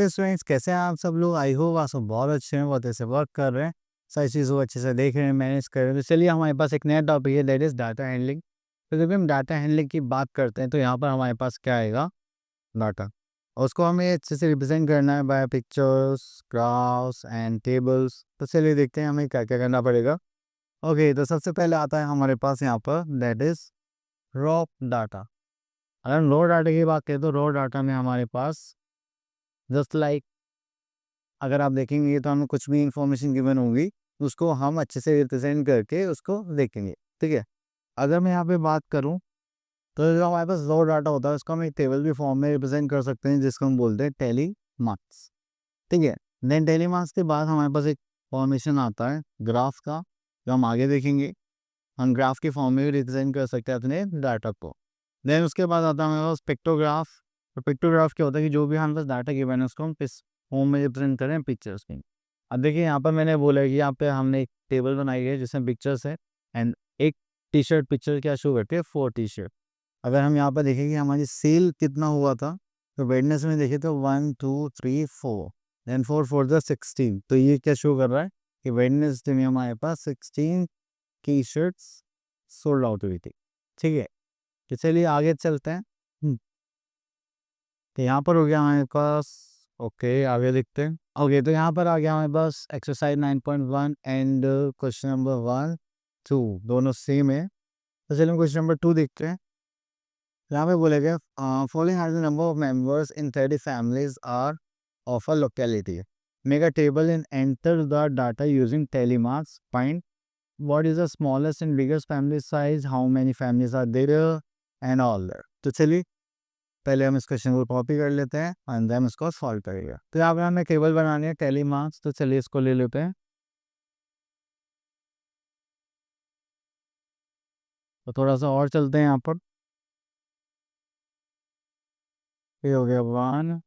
Okay students, कैसे हैं आप सब लोग? आई होप आप सब बहुत अच्छे हैं, बहुत अच्छे से वर्क कर रहे हैं, सारी चीज़ों को अच्छे से देख रहे हैं, मैनेज कर रहे हैं। तो चलिए हमारे पास एक नया टॉपिक है, दैट इज़ डाटा हैंडलिंग। तो जब भी हम डाटा हैंडलिंग की बात करते हैं तो यहाँ पर हमारे पास क्या आएगा? डाटा। और उसको हमें अच्छे से रिप्रेजेंट करना है by pictures, graphs and tables. तो चलिए देखते हैं हमें क्या क्या करना पड़ेगा। ओके, तो सबसे पहले आता है हमारे पास यहाँ पर दैट इज़ रॉ डाटा। अगर हम रॉ डाटा की बात करें तो रॉ डाटा में हमारे पास जस्ट लाइक अगर आप देखेंगे तो हमें कुछ भी इंफॉर्मेशन गिवन होगी, उसको हम अच्छे से रिप्रेजेंट करके उसको देखेंगे, ठीक है। अगर मैं यहाँ पे बात करूँ तो जो हमारे पास रॉ डाटा होता है उसको हम एक टेबल के फॉर्म में रिप्रेजेंट कर सकते हैं, जिसको हम बोलते हैं टेली मार्क्स, ठीक है। देन टेली मार्क्स के बाद हमारे पास एक फॉर्मेशन आता है ग्राफ का, जो हम आगे देखेंगे। हम ग्राफ के फॉर्म में भी रिप्रेजेंट कर सकते हैं अपने डाटा को। देन उसके बाद आता है हमारे पास पिक्टोग्राफ। तो पिक्टोग्राफ क्या होता है कि जो भी हमारे पास डाटा गिवन है उसको हम इस फॉर्म में रिप्रेजेंट करें पिक्चर्स में। अब देखिए यहाँ पर मैंने बोला कि यहाँ पे हमने एक टेबल बनाई है जिसमें पिक्चर्स है एंड एक टी शर्ट पिक्चर क्या शो करती है, 4 टी शर्ट। अगर हम यहाँ पर देखें कि हमारी सेल कितना हुआ था, तो वेडनेस में देखें तो 1 2 3 4, देन 4 4 द 16। तो ये क्या शो कर रहा है कि वेडनेसडे में हमारे पास 16 टी शर्ट्स सोल्ड आउट हुई थी, ठीक है। तो चलिए आगे चलते हैं। तो यहाँ पर हो गया हमारे पास। ओके, आगे देखते हैं। ओके, तो यहाँ पर आ गया हमारे पास एक्सरसाइज 9.1 एंड क्वेश्चन नंबर 1 2 दोनों सेम है। तो चलिए क्वेश्चन नंबर 2 देखते हैं। यहाँ पे बोलेगा following are the number of members in 30 families are of a locality, make a table and enter the data using tally marks, find what is the smallest and biggest family size, how many families are there and all that। तो चलिए पहले हम इस question को copy कर लेते हैं and then इसको सॉल्व करेंगे। तो यहाँ पे हमें टेबल बनानी है टेली मार्क्स, तो चलिए इसको ले लेते हैं। तो थोड़ा सा और चलते हैं यहाँ पर। ये हो गया 1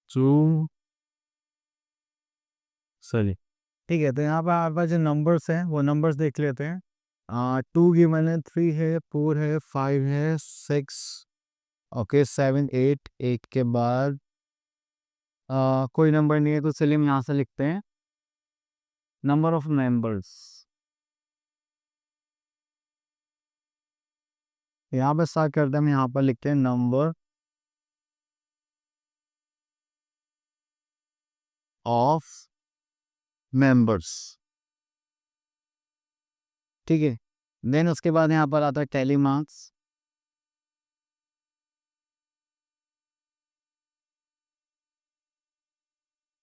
2, चलिए ठीक है। तो यहाँ पर हमारे पास जो नंबर्स हैं वो नंबर्स देख लेते हैं। 2 गिवन है, 3 है, 4 है, 5 है, 6, ओके 7 8, 8 के बाद कोई नंबर नहीं है, तो चलिए हम यहाँ से लिखते हैं नंबर ऑफ मेंबर्स। यहाँ पे स्टार्ट करते हैं, हम यहाँ पर लिखते हैं नंबर ऑफ मेंबर्स, ठीक है। देन उसके बाद यहाँ पर आता है tally marks.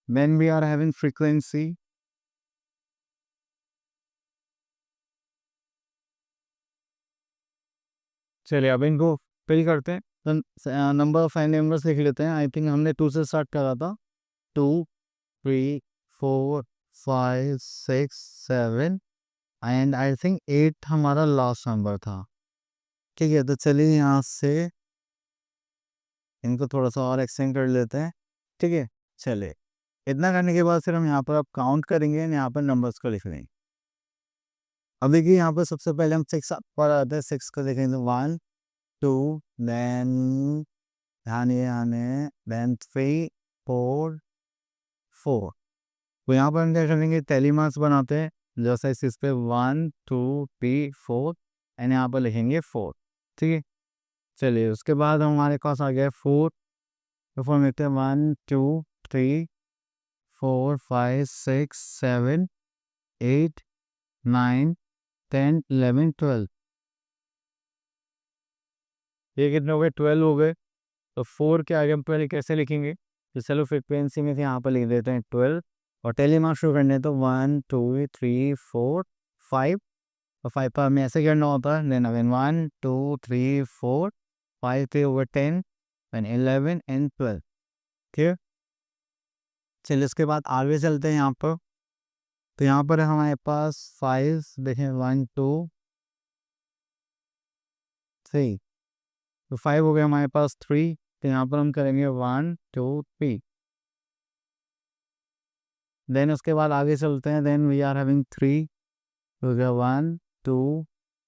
Then we are having frequency, चलिए अब इनको फिल करते हैं। तो नंबर ऑफ फैमिली मेंबर्स लिख लेते हैं। आई थिंक हमने 2 से स्टार्ट करा था। 2 3 4 5 6 7 एंड आई थिंक 8 हमारा लास्ट नंबर था, ठीक है। तो चलिए यहाँ से इनको थोड़ा सा और एक्सटेंड कर लेते हैं, ठीक है। चलिए इतना करने के बाद फिर हम यहाँ पर अब काउंट करेंगे एंड यहाँ पर नंबर्स को लिख लेंगे। अब देखिए यहाँ पर सबसे पहले हम 6 पर आते हैं, 6 को देखेंगे तो 1 2 देन ध्यान ये आने, देन 3 4 4। तो यहाँ पर हम क्या करेंगे, टेलीमार्क्स बनाते हैं जैसा इस पे 1 2 3 4 एंड यहाँ पर लिखेंगे 4, ठीक है। चलिए उसके बाद हमारे पास आ गया 4। तो फॉर लिखते हैं 1 2 3 4 5 6 7 8 9 10 11 12। ये कितने हो गए? 12 हो गए। तो 4 के आगे हम पहले कैसे लिखेंगे? तो चलो फ्रिक्वेंसी में से यहाँ पर लिख देते हैं 12 और टेलीमार्क शुरू करने तो 1 2 3 4 5। और 5 पर हमें ऐसे करना होता है, then again 1 2 3 4 5 3 over 10 then 11 and 12, ठीक है। चलिए इसके बाद आगे चलते हैं यहाँ पर। तो यहाँ पर हमारे पास 5 देखें 1 2 3। तो 5 हो गया हमारे पास 3। तो यहाँ पर हम करेंगे 1 2 3। देन उसके बाद आगे चलते हैं, देन वी आर हैविंग 3। हो गया 1 2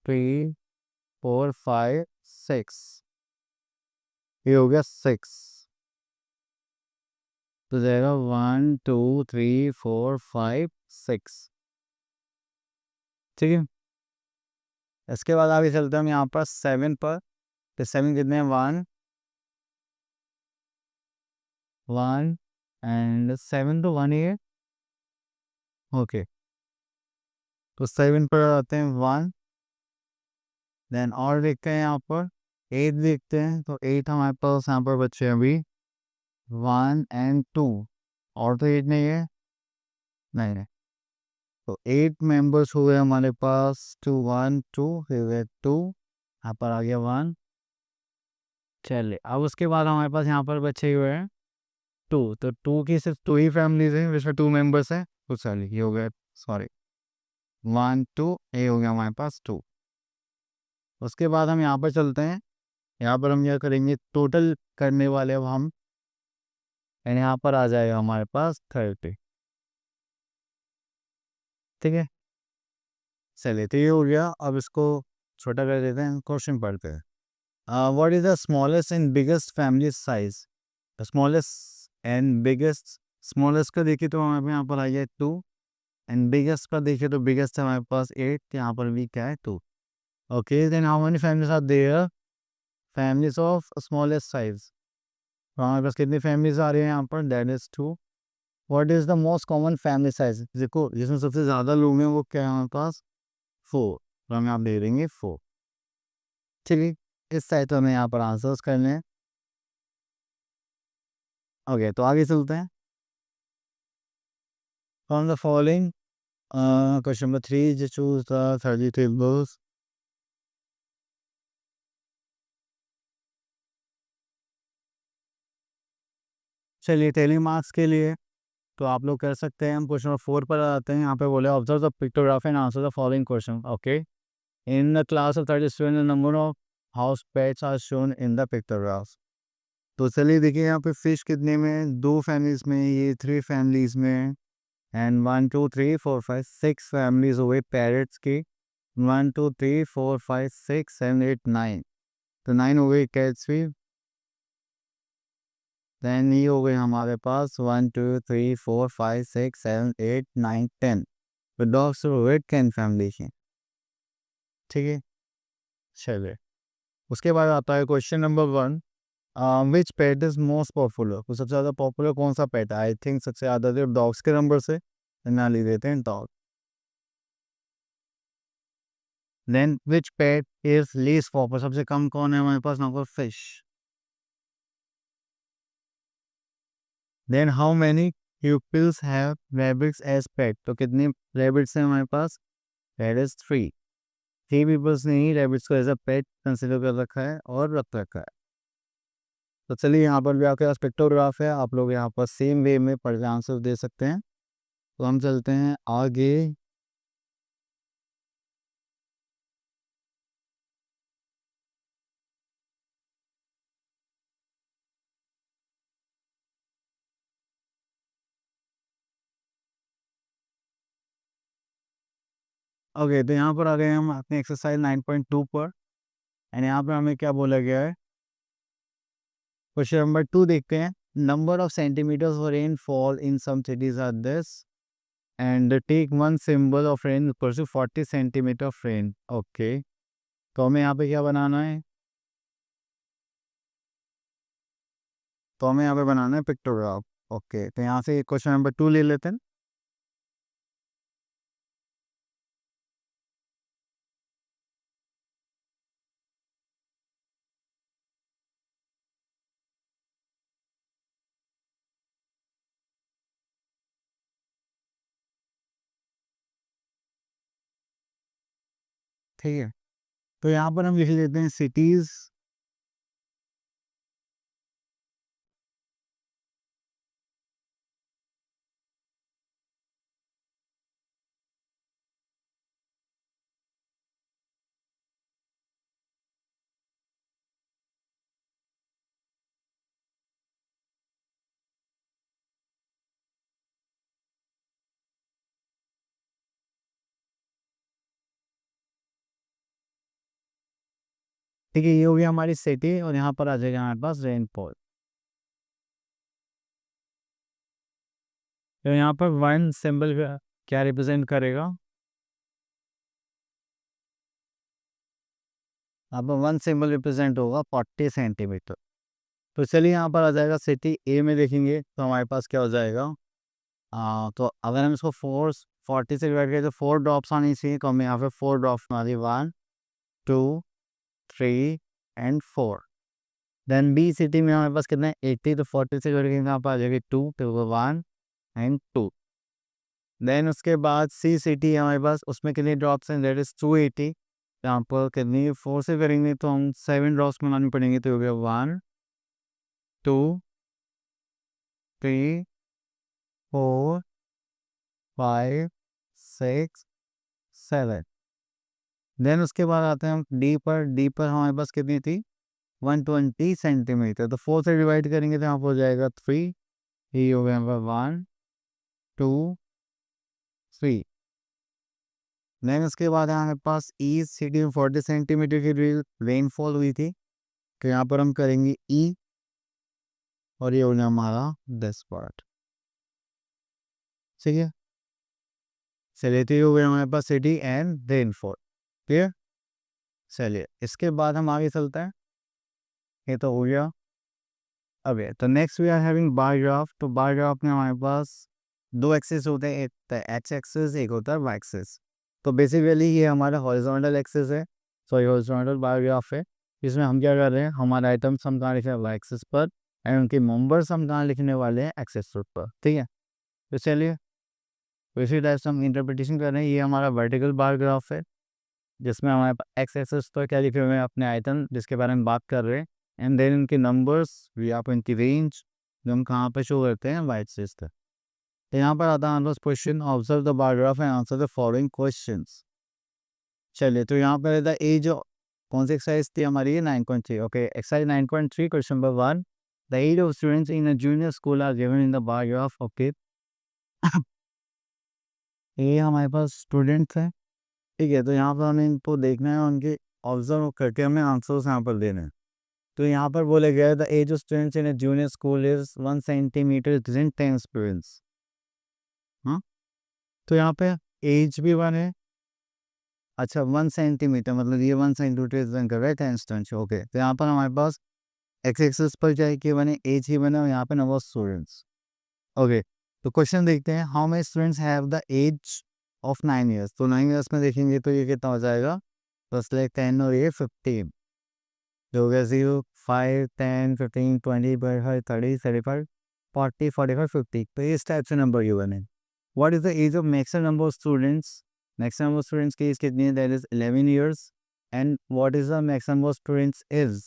3 4 5 6। ये हो गया 6। तो जाएगा 1 2 3 4 5 6। ठीक है, इसके बाद आगे चलते हैं हम यहाँ पर 7 पर। तो 7 कितने हैं, 1 1 एंड 7 तो 1 ही है। ओके, तो 7 पर आते हैं 1। देन और देखते हैं यहाँ पर 8 देखते हैं, तो 8 हमारे पास यहाँ पर बच्चे हैं अभी 1 एंड 2। और तो 8 नहीं है, नहीं है। तो 8 मेंबर्स हुए हमारे पास, 2 1 2 फिर 2, यहाँ पर आ गया 1। चलिए, अब उसके बाद हमारे पास यहाँ पर बचे हुए हैं 2। तो 2 की सिर्फ 2 ही फैमिलीज हैं जिसमें 2 मेंबर्स हैं। तो चलिए ये हो गया, सॉरी 1 2, ये हो गया हमारे पास 2। उसके बाद हम यहाँ पर चलते हैं, यहाँ पर हम यह करेंगे टोटल करने वाले अब हम, एंड यहाँ पर आ जाएगा हमारे पास 30। ठीक है, चलिए तो ये हो गया। अब इसको छोटा कर देते हैं, क्वेश्चन पढ़ते हैं। What is the smallest and biggest family size. The smallest and biggest, smallest का देखिए तो हमारे यहाँ पर आ गया 2, एंड बिगेस्ट का देखिए तो बिगेस्ट है हमारे पास 8, यहाँ पर भी क्या है 2। Okay, then how many families are there, families of smallest size. तो हमारे पास कितनी फैमिलीज आ रही है यहाँ पर, that is 2। What is the most common family size, देखो जिसमें सबसे ज़्यादा लोग हैं वो क्या है हमारे पास, 4। तो हम यहाँ दे देंगे 4। चलिए, इस साइड तो हमें यहाँ पर आंसर्स करने हैं। ओके, तो आगे चलते हैं। From the following, question number 3, जो चूज द 30 tables। चलिए, टेलिंग मार्क्स के लिए तो आप लोग कर सकते हैं। हम क्वेश्चन नंबर 4 पर आते हैं। यहाँ पे बोले observe the pictograph and answer the following question. Okay, in the class of 30 student the number of house pets are shown in the pictograph. तो चलिए देखिए, यहाँ पे फिश कितने में, 2 फैमिलीज में, ये 3 फैमिलीज में, एंड 1 2 3 4 5 6 फैमिलीज हो गई पैरट्स की। 1 2 3 4 5 6 7 8 9, तो 9 हो गई कैट्स भी। देन ये हो गए हमारे पास 1 2 3 4 5 6 7 8 9 10, तो डॉग्स रेड कैन फैमिली की। ठीक है, चलिए उसके बाद आता है question number 1, which pet is most popular. तो सबसे ज़्यादा पॉपुलर कौन सा पेट है, आई थिंक सबसे ज़्यादा तो डॉग्स के नंबर से ना ले देते हैं dog. Then which pet is least popular, सबसे कम कौन है हमारे पास, number fish. Then how many pupils have rabbits as pet, तो कितनी रैबिट्स हैं हमारे पास, दैट इज 3। 3 पीपल्स ने ही रैबिट्स को एज अ पेट कंसिडर कर रखा है और रख रखा है। तो चलिए, यहाँ पर भी आपके पास पिक्टोग्राफ है, आप लोग यहाँ पर सेम वे में पढ़ के आंसर दे सकते हैं। तो हम चलते हैं आगे। ओके, तो यहाँ पर आ गए हम अपने एक्सरसाइज 9.2 पर, एंड यहाँ पर हमें क्या बोला गया है, क्वेश्चन नंबर 2 देखते हैं। Number of centimeters of rainfall in some cities are this, and take one symbol of rain equal to 40 centimeter of rain. Okay, तो हमें यहाँ पे क्या बनाना है, तो हमें यहाँ पे बनाना है पिक्टोग्राफ। ओके, तो यहाँ से क्वेश्चन नंबर 2 ले लेते हैं। ठीक है, तो यहाँ पर हम लिख लेते हैं सिटीज़। ठीक है, ये हो गया हमारी सिटी, और यहाँ पर आ जाएगा हमारे पास रेनफॉल। तो यहाँ पर वन सिंबल क्या रिप्रेजेंट करेगा? यहाँ पर वन सिंबल रिप्रेजेंट होगा 40 सेंटीमीटर। तो चलिए यहाँ पर आ जाएगा सिटी ए में देखेंगे तो हमारे पास क्या हो जाएगा। तो अगर हम इसको 40 से डिवाइड करें तो 4 ड्रॉप्स आनी चाहिए, तो हमें यहाँ पे 4 ड्रॉप्स हमारी 1 2 3 एंड 4। देन बी सिटी में हमारे पास कितना है 80, तो 40 से करके यहाँ पर आ जाएगी 2 तो 1 एंड 2। देन उसके बाद सी सिटी हमारे पास, उसमें कितनी ड्रॉप्स हैं, दैट इज 280। यहाँ पर कितनी 4 से करेंगे तो हम 7 ड्रॉप्स बनानी पड़ेंगे, तो हो गया 1 2 3 4 5 6 7। देन उसके बाद आते हैं हम डी पर। डी पर हमारे पास कितनी थी 120 सेंटीमीटर, तो 4 से डिवाइड करेंगे तो यहाँ पर हो जाएगा 3। ये हो गया यहाँ पर 1 2 3। देन उसके बाद हमारे पास ई सिटी में 40 सेंटीमीटर की रेनफॉल हुई थी, तो यहाँ पर हम करेंगे ई और ये हो गया हमारा 10 पार्ट। ठीक है, चलिए तो ये हो गया हमारे पास सिटी एंड रेनफॉल। क्लियर। चलिए इसके बाद हम आगे चलते हैं, ये तो हो गया। अब ये तो next we are having bar graph. तो बार ग्राफ में हमारे पास दो एक्सिस होते हैं, एक एक्स एक्सिस एक होता है वाई एक्सिस। तो बेसिकली ये हमारा हॉरिजॉन्टल एक्सिस है, सॉरी हॉरिजॉन्टल बार ग्राफ है। इसमें हम क्या कर रहे हैं, हमारे आइटम्स हम कहाँ लिख रहे हैं वाई एक्सिस पर, एंड उनके मेंबर्स हम कहाँ लिखने वाले हैं एक्सिस पर। ठीक है, तो चलिए इसी टाइप से हम इंटरप्रिटेशन कर रहे हैं। ये हमारा वर्टिकल बार ग्राफ है, जिसमें हमारे पास एक्स एक्सिस पर क्या लिखे हुए हैं अपने आइटम जिसके बारे में बात कर रहे हैं, एंड देन इनके नंबर्स या फिर इनकी रेंज जो हम कहाँ पे शो करते हैं वाई एक्सिस पे। तो यहाँ पर आता है question, observe the bar graph and answer the following questions. चलिए तो यहाँ पर रहता ए जो कौन सी एक्सरसाइज थी हमारी, ये 9.3। Okay, exercise 9.3 question number 1, the age of students in a junior school are given in the bar graph. Okay, ये हमारे पास स्टूडेंट्स हैं। ठीक है, तो यहाँ पर हमें इनको देखना है, उनके ऑब्जर्व करके हमें आंसर्स यहाँ पर देने हैं। तो यहाँ पर बोला गया है the age of students in a junior school is 1 centimeter with 10 students. हाँ, तो यहाँ पे एज भी 1 है। अच्छा 1 सेंटीमीटर मतलब ये 1 सेंटीमीटर रिप्रेजेंट कर रहा है 10 स्टूडेंट्स। ओके, तो यहाँ पर हमारे पास एक्स एक्सिस पर क्या है कि बने एज ही बने और यहाँ पे नंबर ऑफ स्टूडेंट्स। ओके, तो क्वेश्चन देखते हैं, how many students have the age of 9 years. तो 9 ईयर्स में देखेंगे तो ये कितना हो जाएगा, प्लस लाइक 10 और ये 15, जो हो गया 0 5 10 15 20 25 30 35 40 45 50। तो इस टाइप से नंबर ये बने। What is the age of maximum number of students, maximum number of students की एज कितनी है, that is 11 years. And what is the maximum number of students is,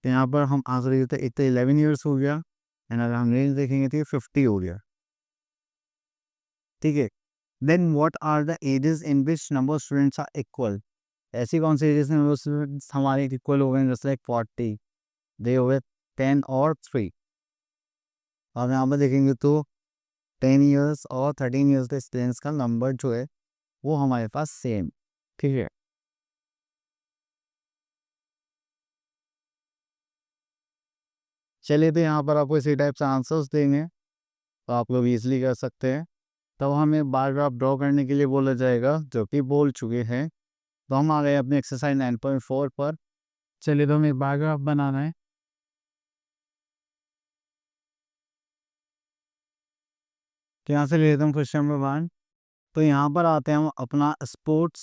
तो यहाँ पर हम आंसर देते हैं, एक तो 11 ईयर्स हो गया, एंड अगर हम रेंज देखेंगे तो 50 हो गया। ठीक है, then what are the ages in which number of students are equal. ऐसी कौन सी एजेस में स्टूडेंट्स हमारे इक्वल हो गए, जैसे लाइक 40, दे हो गए 10 और 3। अब यहाँ पर देखेंगे तो 10 ईयर्स और 13 ईयर्स के स्टूडेंट्स का नंबर जो है वो हमारे पास सेम। ठीक है, चलिए तो यहाँ पर आपको इसी टाइप से आंसर्स देंगे, तो आप लोग इजीली कर सकते हैं। तब हमें बार ग्राफ ड्रॉ करने के लिए बोला जाएगा, जो कि बोल चुके हैं। तो हम आ गए अपने एक्सरसाइज 9.4 पर। चलिए तो हमें बार ग्राफ बनाना है। तो यहाँ से ले लेता हूँ क्वेश्चन नंबर 1। तो यहाँ पर आते हैं हम अपना स्पोर्ट्स।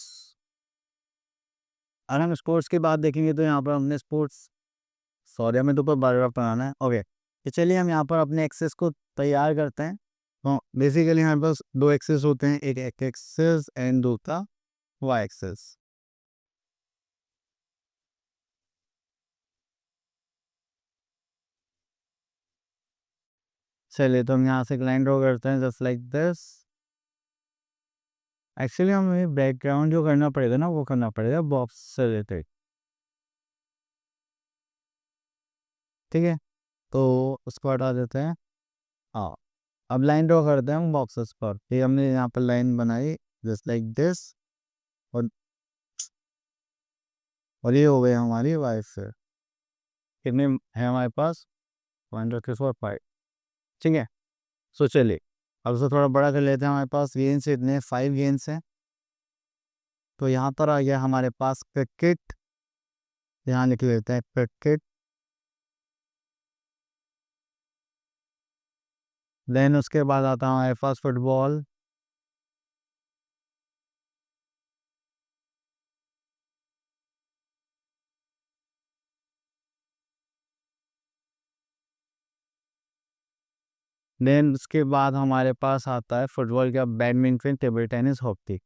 अगर हम स्पोर्ट्स की बात देखेंगे तो यहाँ पर हमने स्पोर्ट्स, सॉरी हमें तो ऊपर बार ग्राफ बनाना है। ओके, तो चलिए हम यहाँ पर अपने एक्सेस को तैयार करते हैं। तो बेसिकली हमारे पास दो एक्सेस होते हैं, एक एक्स एक्सेस एंड दूसरा वाई एक्सेस। चलिए तो हम यहाँ से एक लाइन ड्रॉ करते हैं जस्ट लाइक दिस। एक्चुअली हमें बैकग्राउंड जो करना पड़ेगा ना, वो करना पड़ेगा बॉक्स से रिलेटेड। ठीक है, तो उसको हटा देते हैं। हाँ, अब लाइन ड्रॉ करते हैं हम बॉक्सेस पर। ये हमने यहाँ पर लाइन बनाई जस्ट लाइक दिस, और ये हो गई हमारी वाइफ से। कितने हैं हमारे पास, 1 2 3 4 5। ठीक है, सो चलिए अब उसे थोड़ा बड़ा कर लेते हैं। हमारे पास गेंस इतने 5 गेंस हैं, तो यहाँ पर आ गया हमारे पास क्रिकेट। यहाँ लिख लेते हैं क्रिकेट। देन उसके बाद आता है हमारे पास फुटबॉल। देन उसके बाद हमारे पास आता है फुटबॉल का बैडमिंटन, टेबल टेनिस, हॉकी।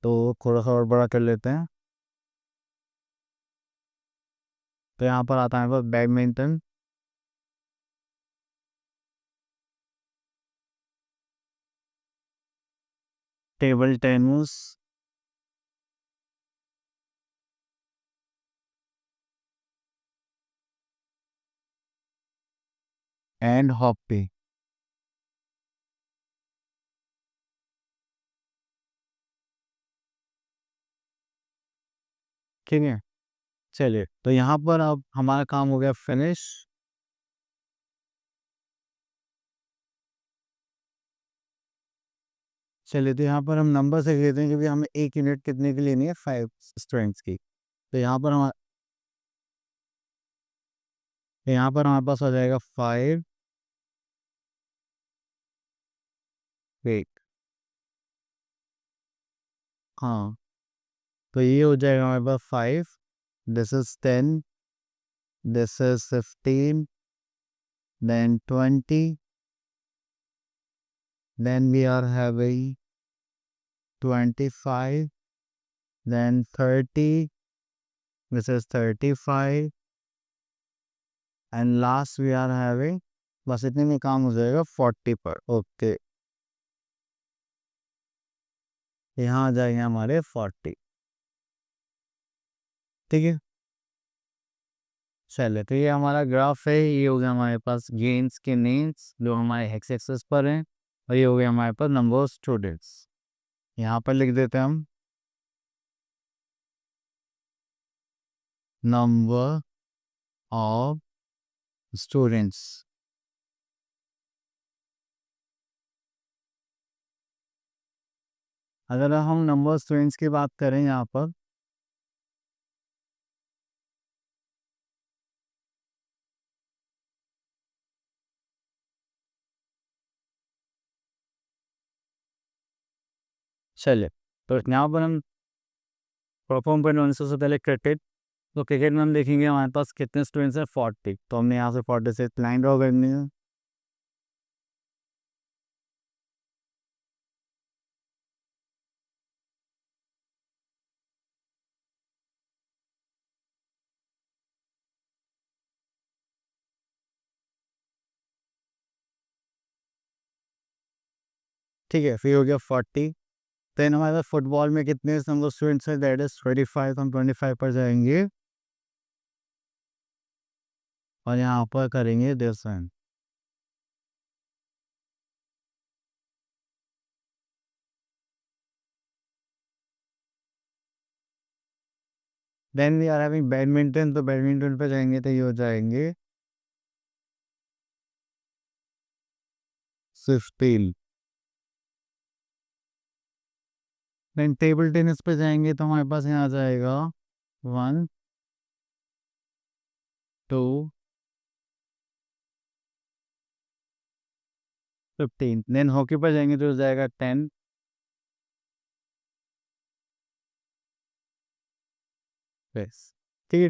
तो थोड़ा सा और बड़ा कर लेते हैं। तो यहाँ पर आता है हमारे पास badminton, table tennis, and hockey. ठीक है, चलिए तो यहाँ पर अब हमारा काम हो गया फिनिश। चलिए तो यहाँ पर हम नंबर से लेते हैं, क्योंकि हमें एक यूनिट कितने की लेनी है, 5 स्टूडेंट्स की। तो यहाँ पर हमारे पास आ जाएगा 5 वेट। हाँ, तो ये हो जाएगा हमारे पास 5, this is 10, this is 15, then 20, then we are having 25, then 30, this is 35, and last we are having, बस इतने में काम हो जाएगा 40 पर। ओके, यहाँ आ जाएंगे हमारे 40। ठीक है, चलिए तो ये हमारा ग्राफ है। ये हो गया हमारे पास गेम्स के नेम्स जो हमारे एक्स एक्सेस पर हैं, और ये हो गया हमारे पास नंबर ऑफ स्टूडेंट्स। यहाँ पर लिख देते हैं हम नंबर ऑफ स्टूडेंट्स। अगर हम नंबर ऑफ स्टूडेंट्स की बात करें यहाँ पर, चलिए तो यहाँ पर हम परफॉर्म करने वाले सबसे पहले क्रिकेट। तो क्रिकेट में हम देखेंगे हमारे पास कितने स्टूडेंट्स हैं, 40। तो हमने यहाँ से 40 से लाइन ड्रॉ करनी है। ठीक है, फिर हो गया 40। देन हमारे पास फुटबॉल में कितने नंबर स्टूडेंट्स हैं, दैट इज 25। हम 25 पर जाएंगे और यहाँ पर करेंगे different. Then we are having badminton. तो बैडमिंटन पे जाएंगे तो ये हो जाएंगे 15। देन टेबल टेनिस पे जाएंगे तो हमारे पास यहाँ आ जाएगा 1, 2, 15। देन हॉकी पर जाएंगे तो हो जाएगा 10। बस, ठीक है।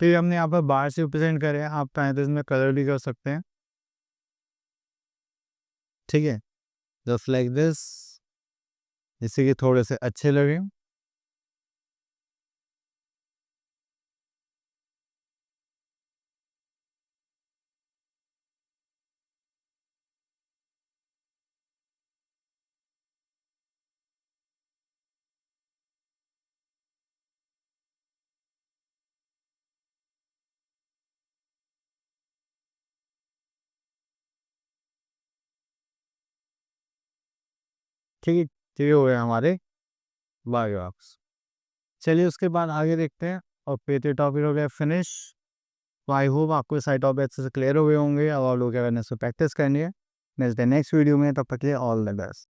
तो ये हमने यहाँ पर बाहर से रिप्रेजेंट करे हैं, आप चाहें तो इसमें कलर भी कर सकते हैं। ठीक है, जस्ट लाइक दिस, जिससे कि थोड़े से अच्छे लगे। ठीक है, तो ये हो गए हमारे बायोग्राफ्स। चलिए उसके बाद आगे देखते हैं, और पेज टॉपिक हो गया फिनिश। तो आई होप आपको सारे टॉपिक अच्छे से क्लियर हो गए होंगे, और आप लोग क्या करने से प्रैक्टिस करनी है। मिलते हैं नेक्स्ट वीडियो में, तब तक के लिए ऑल द बेस्ट।